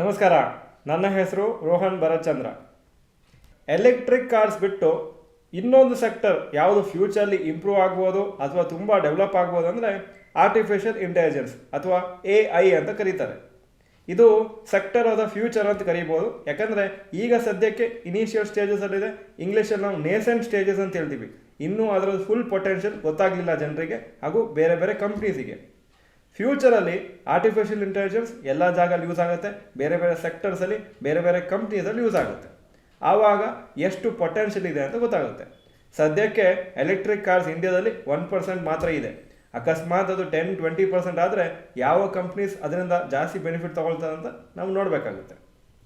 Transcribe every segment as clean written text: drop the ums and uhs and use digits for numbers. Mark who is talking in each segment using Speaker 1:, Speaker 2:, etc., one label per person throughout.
Speaker 1: ನಮಸ್ಕಾರ, ನನ್ನ ಹೆಸರು ರೋಹನ್ ಭರತ್ಚಂದ್ರ. ಎಲೆಕ್ಟ್ರಿಕ್ ಕಾರ್ಸ್ ಬಿಟ್ಟು ಇನ್ನೊಂದು ಸೆಕ್ಟರ್ ಯಾವುದು ಫ್ಯೂಚರ್ಲಿ ಇಂಪ್ರೂವ್ ಆಗ್ಬೋದು ಅಥವಾ ತುಂಬ ಡೆವಲಪ್ ಆಗ್ಬೋದು ಅಂದರೆ ಆರ್ಟಿಫಿಷಿಯಲ್ ಇಂಟೆಲಿಜೆನ್ಸ್ ಅಥವಾ AI ಅಂತ ಕರೀತಾರೆ. ಇದು ಸೆಕ್ಟರ್ ಆಫ್ ದ ಫ್ಯೂಚರ್ ಅಂತ ಕರಿಬೋದು. ಯಾಕಂದರೆ ಈಗ ಸದ್ಯಕ್ಕೆ ಇನಿಷಿಯಲ್ ಸ್ಟೇಜಸಲ್ಲಿದೆ. ಇಂಗ್ಲೀಷಲ್ಲಿ ನಾವು ನೇಸೆಂಟ್ ಸ್ಟೇಜಸ್ ಅಂತ ಹೇಳ್ತೀವಿ. ಇನ್ನೂ ಅದರ ಫುಲ್ ಪೊಟೆನ್ಷಿಯಲ್ ಗೊತ್ತಾಗಲಿಲ್ಲ ಜನರಿಗೆ ಹಾಗೂ ಬೇರೆ ಬೇರೆ ಕಂಪ್ನೀಸಿಗೆ. ಫ್ಯೂಚರಲ್ಲಿ ಆರ್ಟಿಫಿಷಿಯಲ್ ಇಂಟೆಲಿಜೆನ್ಸ್ ಎಲ್ಲ ಜಾಗದಲ್ಲಿ ಯೂಸ್ ಆಗುತ್ತೆ, ಬೇರೆ ಬೇರೆ ಸೆಕ್ಟರ್ಸಲ್ಲಿ ಬೇರೆ ಬೇರೆ ಕಂಪ್ನೀಸಲ್ಲಿ ಯೂಸ್ ಆಗುತ್ತೆ. ಆವಾಗ ಎಷ್ಟು ಪೊಟೆನ್ಷಿಯಲ್ ಇದೆ ಅಂತ ಗೊತ್ತಾಗುತ್ತೆ. ಸದ್ಯಕ್ಕೆ ಎಲೆಕ್ಟ್ರಿಕ್ ಕಾರ್ಸ್ ಇಂಡಿಯಾದಲ್ಲಿ 1% ಮಾತ್ರ ಇದೆ. ಅಕಸ್ಮಾತ್ ಅದು 10-20% ಆದರೆ ಯಾವ ಕಂಪ್ನೀಸ್ ಅದರಿಂದ ಜಾಸ್ತಿ ಬೆನಿಫಿಟ್ ತೊಗೊಳ್ತಾರೆ ಅಂತ ನಾವು ನೋಡಬೇಕಾಗುತ್ತೆ.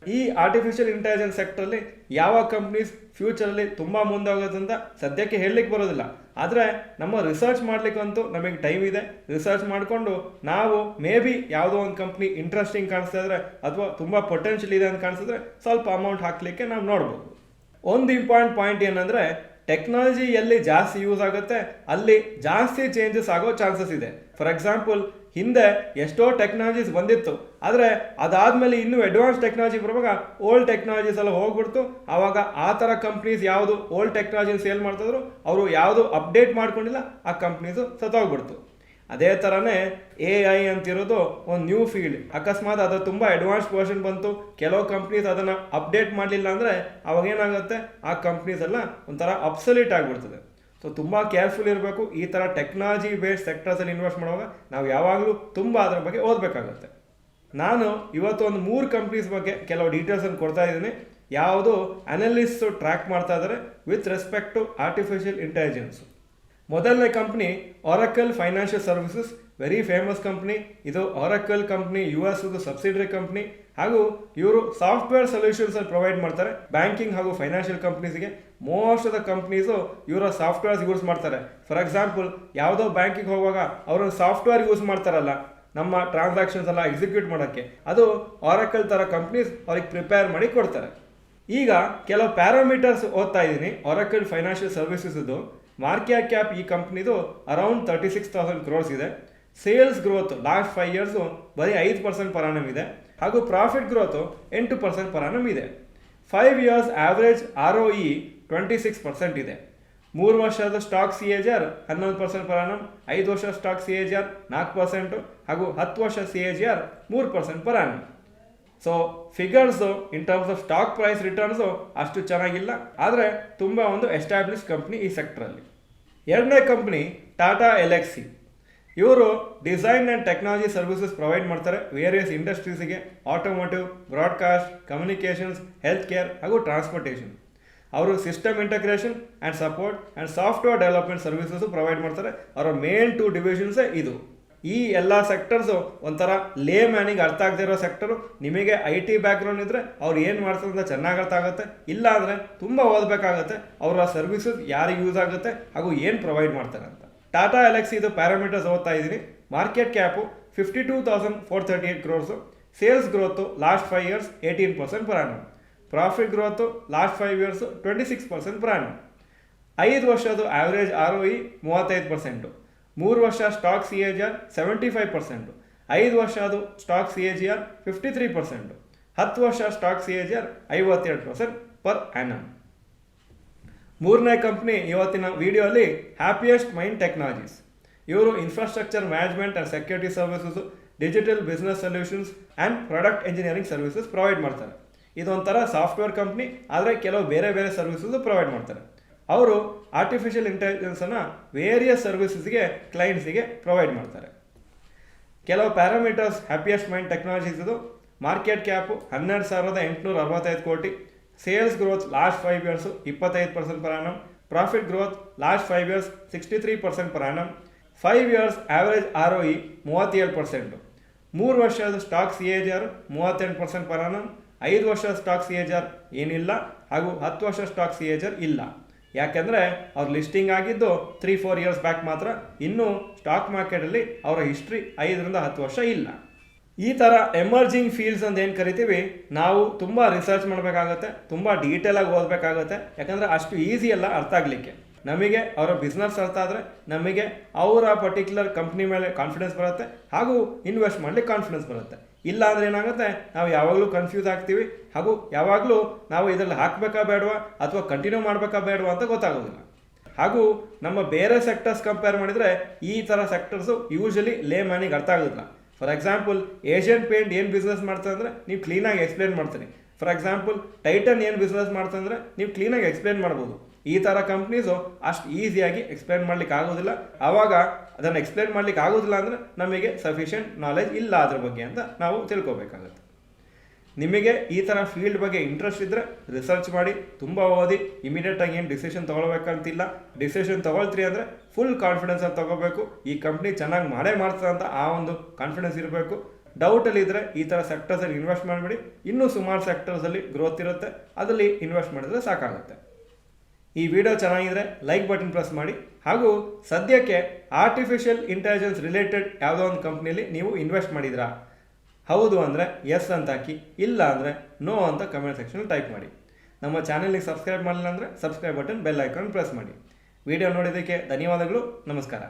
Speaker 1: ಈ ಆರ್ಟಿಫಿಷಿಯಲ್ ಇಂಟೆಲಿಜೆನ್ಸ್ ಸೆಕ್ಟರಲ್ಲಿ ಯಾವ ಕಂಪ್ನೀಸ್ ಫ್ಯೂಚರಲ್ಲಿ ತುಂಬ ಮುಂದೆ ಹೋಗುತ್ತೆ ಅಂತ ಸದ್ಯಕ್ಕೆ ಹೇಳಲಿಕ್ಕೆ ಬರೋದಿಲ್ಲ. ಆದರೆ ನಮ್ಮ ರಿಸರ್ಚ್ ಮಾಡಲಿಕ್ಕಂತೂ ನಮಗೆ ಟೈಮ್ ಇದೆ. ರಿಸರ್ಚ್ ಮಾಡಿಕೊಂಡು ನಾವು ಮೇ ಬಿ ಯಾವುದೋ ಒಂದು ಕಂಪ್ನಿ ಇಂಟ್ರೆಸ್ಟಿಂಗ್ ಕಾಣಿಸ್ತಾ ಇದ್ರೆ ಅಥವಾ ತುಂಬ ಪೊಟೆನ್ಷಿಯಲ್ ಇದೆ ಅಂತ ಕಾಣಿಸಿದ್ರೆ ಸ್ವಲ್ಪ ಅಮೌಂಟ್ ಹಾಕಲಿಕ್ಕೆ ನಾವು ನೋಡ್ಬೋದು. ಒಂದು ಇಂಪಾರ್ಟೆಂಟ್ ಪಾಯಿಂಟ್ ಏನಂದರೆ ಟೆಕ್ನಾಲಜಿ ಎಲ್ಲಿ ಜಾಸ್ತಿ ಯೂಸ್ ಆಗುತ್ತೆ ಅಲ್ಲಿ ಜಾಸ್ತಿ ಚೇಂಜಸ್ ಆಗೋ ಚಾನ್ಸಸ್ ಇದೆ. ಫಾರ್ ಎಕ್ಸಾಂಪಲ್, ಹಿಂದೆ ಎಷ್ಟೋ ಟೆಕ್ನಾಲಜೀಸ್ ಬಂದಿತ್ತು, ಆದರೆ ಅದಾದಮೇಲೆ ಇನ್ನೂ ಅಡ್ವಾನ್ಸ್ ಟೆಕ್ನಾಲಜಿ ಬರುವಾಗ ಓಲ್ಡ್ ಟೆಕ್ನಾಲಜೀಸ್ ಎಲ್ಲ ಹೋಗ್ಬಿಡ್ತು. ಆವಾಗ ಆ ಥರ ಕಂಪ್ನೀಸ್ ಯಾವುದು ಓಲ್ಡ್ ಟೆಕ್ನಾಲಜಿನ ಸೇಲ್ ಮಾಡ್ತಿದ್ರು ಅವರು ಯಾವುದು ಅಪ್ಡೇಟ್ ಮಾಡ್ಕೊಂಡಿಲ್ಲ, ಆ ಕಂಪ್ನೀಸು ಸತ್ತೋಗ್ಬಿಡ್ತು. ಅದೇ ಥರನೇ AI ಅಂತಿರೋದು ಒಂದು ನ್ಯೂ ಫೀಲ್ಡ್. ಅಕಸ್ಮಾತ್ ಅದು ತುಂಬ ಅಡ್ವಾನ್ಸ್ ವರ್ಷನ್ ಬಂತು, ಕೆಲವು ಕಂಪ್ನೀಸ್ ಅದನ್ನು ಅಪ್ಡೇಟ್ ಮಾಡಲಿಲ್ಲ ಅಂದರೆ ಅವಾಗ ಏನಾಗುತ್ತೆ, ಆ ಕಂಪ್ನೀಸ್ ಎಲ್ಲ ಒಂಥರ ಅಬ್ಸೊಲ್ಯೂಟ್ ಆಗಿಬಿಡ್ತದೆ. ಸೊ ತುಂಬ ಕೇರ್ಫುಲ್ ಇರಬೇಕು. ಈ ಥರ ಟೆಕ್ನಾಲಜಿ ಬೇಸ್ಡ್ ಸೆಕ್ಟರ್ಸಲ್ಲಿ ಇನ್ವೆಸ್ಟ್ ಮಾಡುವಾಗ ನಾವು ಯಾವಾಗಲೂ ತುಂಬ ಅದರ ಬಗ್ಗೆ ಓದಬೇಕಾಗುತ್ತೆ. ನಾನು ಇವತ್ತು ಒಂದು 3 ಕಂಪ್ನೀಸ್ ಬಗ್ಗೆ ಕೆಲವು ಡೀಟೇಲ್ಸನ್ನು ಕೊಡ್ತಾ ಇದ್ದೀನಿ. ಯಾವುದು ಅನಲಿಸ್ಟ್ ಟ್ರ್ಯಾಕ್ ಮಾಡ್ತಾ ಇದ್ದಾರೆ with respect to artificial intelligence. ಮೊದಲನೇ company Oracle financial services, very famous company. ಇದು Oracle company US subsidiary company, ಹಾಗೂ ಇವರು ಸಾಫ್ಟ್ವೇರ್ ಸೊಲ್ಯೂಷನ್ಸ್ ಪ್ರೊವೈಡ್ ಮಾಡ್ತಾರೆ ಬ್ಯಾಂಕಿಂಗ್ ಹಾಗೂ ಫೈನಾನ್ಷಿಯಲ್ ಕಂಪ್ನೀಸ್ಗೆ. ಮೋಸ್ಟ್ ಆಫ್ ದ ಕಂಪ್ನೀಸು ಇವರ ಸಾಫ್ಟ್ವೇರ್ಸ್ ಯೂಸ್ ಮಾಡ್ತಾರೆ. ಫಾರ್ ಎಕ್ಸಾಂಪಲ್, ಯಾವುದೋ ಬ್ಯಾಂಕಿಗೆ ಹೋಗುವಾಗ ಅವರು ಸಾಫ್ಟ್ವೇರ್ ಯೂಸ್ ಮಾಡ್ತಾರಲ್ಲ ನಮ್ಮ ಟ್ರಾನ್ಸಾಕ್ಷನ್ಸ್ ಎಲ್ಲ ಎಕ್ಸಿಕ್ಯೂಟ್ ಮಾಡೋಕ್ಕೆ, ಅದು ಒರಾಕಲ್ ಥರ ಕಂಪ್ನೀಸ್ ಅವ್ರಿಗೆ ಪ್ರಿಪೇರ್ ಮಾಡಿ ಕೊಡ್ತಾರೆ. ಈಗ ಕೆಲವು ಪ್ಯಾರಾಮೀಟರ್ಸ್ ಓದ್ತಾ ಇದ್ದೀನಿ ಒರಾಕಲ್ ಫೈನಾನ್ಷಿಯಲ್ ಸರ್ವಿಸಸ್ದು. ಮಾರ್ಕೆಟ್ ಕ್ಯಾಪ್ ಈ ಕಂಪ್ನಿದು ಅರೌಂಡ್ 36,000 crores ಇದೆ. ಸೇಲ್ಸ್ ಗ್ರೋತ್ ಲಾಸ್ಟ್ 5 years ಬರೀ 5% per annum ಇದೆ, ಹಾಗೂ ಪ್ರಾಫಿಟ್ ಗ್ರೋತು 8% per annum ಇದೆ. 5 years ಆವ್ರೇಜ್ ROE 26% ಇದೆ. 3 ವರ್ಷದ ಸ್ಟಾಕ್ CAGR 11% per annum, 5 ವರ್ಷ ಸ್ಟಾಕ್ CAGR 4%, ಹಾಗೂ 10 ವರ್ಷ CAGR 3% per annum. So figures in terms of stock price returns ಅಷ್ಟು ಚೆನ್ನಾಗಿಲ್ಲ, ಆದರೆ ತುಂಬ ಒಂದು ಎಸ್ಟಾಬ್ಲಿಷ್ ಕಂಪ್ನಿ ಈ ಸೆಕ್ಟ್ರಲ್ಲಿ. ಎರಡನೇ ಕಂಪ್ನಿ ಟಾಟಾ ಎಲ್ಎಕ್ಸಿ. ಇವರು design and technology services provide ಮಾಡ್ತಾರೆ ವೇರಿಯಸ್ ಇಂಡಸ್ಟ್ರೀಸಿಗೆ. Automotive, broadcast, communications, health care ಹಾಗೂ ಟ್ರಾನ್ಸ್ಪೋರ್ಟೇಷನ್. ಅವರು system integration and support and software development services provide ಮಾಡ್ತಾರೆ. ಅವರ ಮೇನ್ 2 ಡಿವಿಷನ್ಸೇ ಇದು. ಈ ಎಲ್ಲ ಸೆಕ್ಟರ್ಸು ಒಂಥರ ಲೇ ಮ್ಯಾನಿಗೆ ಅರ್ಥ ಆಗದೆ ಇರೋ ಸೆಕ್ಟರು. ನಿಮಗೆ IT ಬ್ಯಾಕ್ಗ್ರೌಂಡ್ ಇದ್ದರೆ ಅವ್ರು ಏನು ಮಾಡ್ತಾರೆ ಅಂತ ಚೆನ್ನಾಗಿ ಅರ್ಥ ಆಗುತ್ತೆ, ಇಲ್ಲ ಅಂದರೆ ತುಂಬ ಓದಬೇಕಾಗತ್ತೆ ಅವರ ಸರ್ವಿಸಸ್ ಯಾರಿಗೆ ಯೂಸ್ ಆಗುತ್ತೆ ಹಾಗೂ ಏನು ಪ್ರೊವೈಡ್ ಮಾಡ್ತಾರೆ ಅಂತ. ಟಾಟಾ ಎಲ್ಎಕ್ಸಿ ಇದು ಪ್ಯಾರಾಮೀಟರ್ಸ್ ಓದ್ತಾ ಇದ್ದೀನಿ. Market cap 52,438 crores, sales growth last 5 years 18% per annum, profit growth last 5 years 26% per annum. 5 ವರ್ಷದ ಆವ್ರೇಜ್ ROE 35%, 3 ವರ್ಷ ಸ್ಟಾಕ್ CAGR 75%, 5 ವರ್ಷದ ಸ್ಟಾಕ್ CAGR 53%, 10 ವರ್ಷ ಸ್ಟಾಕ್ CAGR 52% per annum. ಮೂರನೇ ಕಂಪ್ನಿ ಇವತ್ತಿನ ವಿಡಿಯೋಲಿ ಹ್ಯಾಪಿಯೆಸ್ಟ್ ಮೈಂಡ್ ಟೆಕ್ನಾಲಜೀಸ್. ಇವರು infrastructure management and security services, digital business solutions and product engineering services provide ಮಾಡ್ತಾರೆ. ಇದೊಂಥರ ಸಾಫ್ಟ್ವೇರ್ ಕಂಪ್ನಿ, ಆದರೆ ಕೆಲವು ಬೇರೆ ಬೇರೆ ಸರ್ವಿಸಸ್ ಪ್ರೊವೈಡ್ ಮಾಡ್ತಾರೆ. ಅವರು ಆರ್ಟಿಫಿಷಿಯಲ್ ಇಂಟೆಲಿಜೆನ್ಸನ್ನು ವೇರಿಯಸ್ ಸರ್ವಿಸಸ್ಗೆ ಕ್ಲೈಂಟ್ಸಿಗೆ ಪ್ರೊವೈಡ್ ಮಾಡ್ತಾರೆ. ಕೆಲವು ಪ್ಯಾರಾಮೀಟರ್ಸ್ ಹ್ಯಾಪಿಯೆಸ್ಟ್ ಮೈಂಡ್ ಟೆಕ್ನಾಲಜೀಸ್ ಇದು. ಮಾರ್ಕೆಟ್ ಕ್ಯಾಪು 12,865 ಕೋಟಿ, sales growth last 5 years 25% per annum, profit growth last 5 years 63% per annum, 5 years average ROE 37%, 3 ವರ್ಷದ ಸ್ಟಾಕ್ CAGR 38% per annum, 5 ವರ್ಷ ಸ್ಟಾಕ್ CAGR ಏನಿಲ್ಲ, ಹಾಗೂ 10 ವರ್ಷ ಸ್ಟಾಕ್ CAGR ಇಲ್ಲ. ಯಾಕೆಂದರೆ ಅವ್ರು ಲಿಸ್ಟಿಂಗ್ ಆಗಿದ್ದು 3-4 years ಬ್ಯಾಕ್ ಮಾತ್ರ. ಇನ್ನೂ ಸ್ಟಾಕ್ ಮಾರ್ಕೆಟಲ್ಲಿ ಅವರ ಹಿಸ್ಟ್ರಿ 5-10 ವರ್ಷ ಇಲ್ಲ. ಈ ಥರ ಎಮರ್ಜಿಂಗ್ ಫೀಲ್ಡ್ಸ್ ಅಂತ ಏನು ಕರಿತೀವಿ, ನಾವು ತುಂಬ ರಿಸರ್ಚ್ ಮಾಡಬೇಕಾಗತ್ತೆ, ತುಂಬ ಡೀಟೇಲಾಗಿ ಓದಬೇಕಾಗತ್ತೆ. ಯಾಕಂದರೆ ಅಷ್ಟು ಈಸಿ ಅಲ್ಲ ಅರ್ಥ ಆಗಲಿಕ್ಕೆ. ನಮಗೆ ಅವರ ಬಿಸ್ನೆಸ್ ಅರ್ಥ ಆದರೆ ನಮಗೆ ಅವರ ಪರ್ಟಿಕ್ಯುಲರ್ ಕಂಪ್ನಿ ಮೇಲೆ ಕಾನ್ಫಿಡೆನ್ಸ್ ಬರುತ್ತೆ ಹಾಗೂ ಇನ್ವೆಸ್ಟ್ ಮಾಡಲಿಕ್ಕೆ ಕಾನ್ಫಿಡೆನ್ಸ್ ಬರುತ್ತೆ. ಇಲ್ಲ ಅಂದರೆ ಏನಾಗುತ್ತೆ, ನಾವು ಯಾವಾಗಲೂ ಕನ್ಫ್ಯೂಸ್ ಆಗ್ತೀವಿ ಹಾಗೂ ಯಾವಾಗಲೂ ನಾವು ಇದರಲ್ಲಿ ಹಾಕಬೇಕಾ ಬೇಡವಾ ಅಥವಾ ಕಂಟಿನ್ಯೂ ಮಾಡಬೇಕಾ ಬೇಡವಾ ಅಂತ ಗೊತ್ತಾಗೋದಿಲ್ಲ. ಹಾಗೂ ನಮ್ಮ ಬೇರೆ ಸೆಕ್ಟರ್ಸ್ ಕಂಪೇರ್ ಮಾಡಿದರೆ ಈ ಥರ ಸೆಕ್ಟರ್ಸು ಯೂಶಲಿ ಲೇ ಮ್ಯಾನಿಗೆ ಅರ್ಥ ಆಗೋದಿಲ್ಲ. ಫಾರ್ ಎಕ್ಸಾಂಪಲ್ ಏಷ್ಯನ್ ಪೇಂಟ್ ಏನು ಬಿಸ್ನೆಸ್ ಮಾಡ್ತಾರೆ ಅಂದರೆ ನೀವು ಕ್ಲೀನಾಗಿ ಎಕ್ಸ್ಪ್ಲೇನ್ ಮಾಡ್ತೀನಿ. ಫಾರ್ ಎಕ್ಸಾಂಪಲ್ ಟೈಟನ್ ಏನು ಬಿಸ್ನೆಸ್ ಮಾಡ್ತಾರೆ ಅಂದರೆ ನೀವು ಕ್ಲೀನಾಗಿ ಎಕ್ಸ್ಪ್ಲೇನ್ ಮಾಡ್ಬೋದು. ಈ ಥರ ಕಂಪ್ನೀಸು ಅಷ್ಟು ಈಸಿಯಾಗಿ ಎಕ್ಸ್ಪ್ಲೇನ್ ಮಾಡ್ಲಿಕ್ಕೆ ಆಗೋದಿಲ್ಲ. ಆವಾಗ ಅದನ್ನು ಎಕ್ಸ್ಪ್ಲೇನ್ ಮಾಡ್ಲಿಕ್ಕೆ ಆಗೋದಿಲ್ಲ ಅಂದರೆ ನಮಗೆ ಸಫಿಷಿಯೆಂಟ್ ನಾಲೆಜ್ ಇಲ್ಲ ಅದ್ರ ಬಗ್ಗೆ ಅಂತ ನಾವು ತಿಳ್ಕೊಬೇಕಾಗತ್ತೆ. ನಿಮಗೆ ಈ ಥರ ಫೀಲ್ಡ್ ಬಗ್ಗೆ ಇಂಟ್ರೆಸ್ಟ್ ಇದ್ದರೆ ರಿಸರ್ಚ್ ಮಾಡಿ, ತುಂಬ ಓದಿ. ಇಮಿಡಿಯೇಟಾಗಿ ಏನು ಡಿಸಿಷನ್ ತೊಗೊಳ್ಬೇಕಂತಿಲ್ಲ. ಡಿಸಿಷನ್ ತೊಗೊಳ್ತೀರಿ ಅಂದರೆ ಫುಲ್ ಕಾನ್ಫಿಡೆನ್ಸಲ್ಲಿ ತೊಗೋಬೇಕು. ಈ ಕಂಪ್ನಿ ಚೆನ್ನಾಗಿ ಮಾಡೇ ಮಾಡ್ತದೆ ಅಂತ ಆ ಒಂದು ಕಾನ್ಫಿಡೆನ್ಸ್ ಇರಬೇಕು. ಡೌಟಲ್ಲಿ ಇದ್ದರೆ ಈ ಥರ ಸೆಕ್ಟರ್ಸಲ್ಲಿ ಇನ್ವೆಸ್ಟ್ ಮಾಡಿಬಿಡಿ. ಇನ್ನೂ ಸುಮಾರು ಸೆಕ್ಟರ್ಸಲ್ಲಿ ಗ್ರೋತ್ ಇರುತ್ತೆ, ಅದರಲ್ಲಿ ಇನ್ವೆಸ್ಟ್ ಮಾಡಿದರೆ ಸಾಕಾಗುತ್ತೆ. ಈ ವಿಡಿಯೋ ಚೆನ್ನಾಗಿದ್ರೆ ಲೈಕ್ ಬಟನ್ ಪ್ರೆಸ್ ಮಾಡಿ. ಹಾಗೂ ಸದ್ಯಕ್ಕೆ ಆರ್ಟಿಫಿಷಿಯಲ್ ಇಂಟೆಲಿಜೆನ್ಸ್ ರಿಲೇಟೆಡ್ ಯಾವುದೋ ಒಂದು ಕಂಪ್ನಿಯಲ್ಲಿ ನೀವು ಇನ್ವೆಸ್ಟ್ ಮಾಡಿದ್ರಾ? ಹೌದು ಅಂದರೆ ಎಸ್ ಅಂತ ಹಾಕಿ, ಇಲ್ಲ ಅಂದರೆ ನೋ ಅಂತ ಕಮೆಂಟ್ ಸೆಕ್ಷನಲ್ಲಿ ಟೈಪ್ ಮಾಡಿ. ನಮ್ಮ ಚಾನಲ್ಗೆ ಸಬ್ಸ್ಕ್ರೈಬ್ ಮಾಡಲಿಲ್ಲ ಅಂದರೆ subscribe button bell icon press ಮಾಡಿ. ವಿಡಿಯೋ ನೋಡಿದ್ದಕ್ಕೆ ಧನ್ಯವಾದಗಳು. ನಮಸ್ಕಾರ.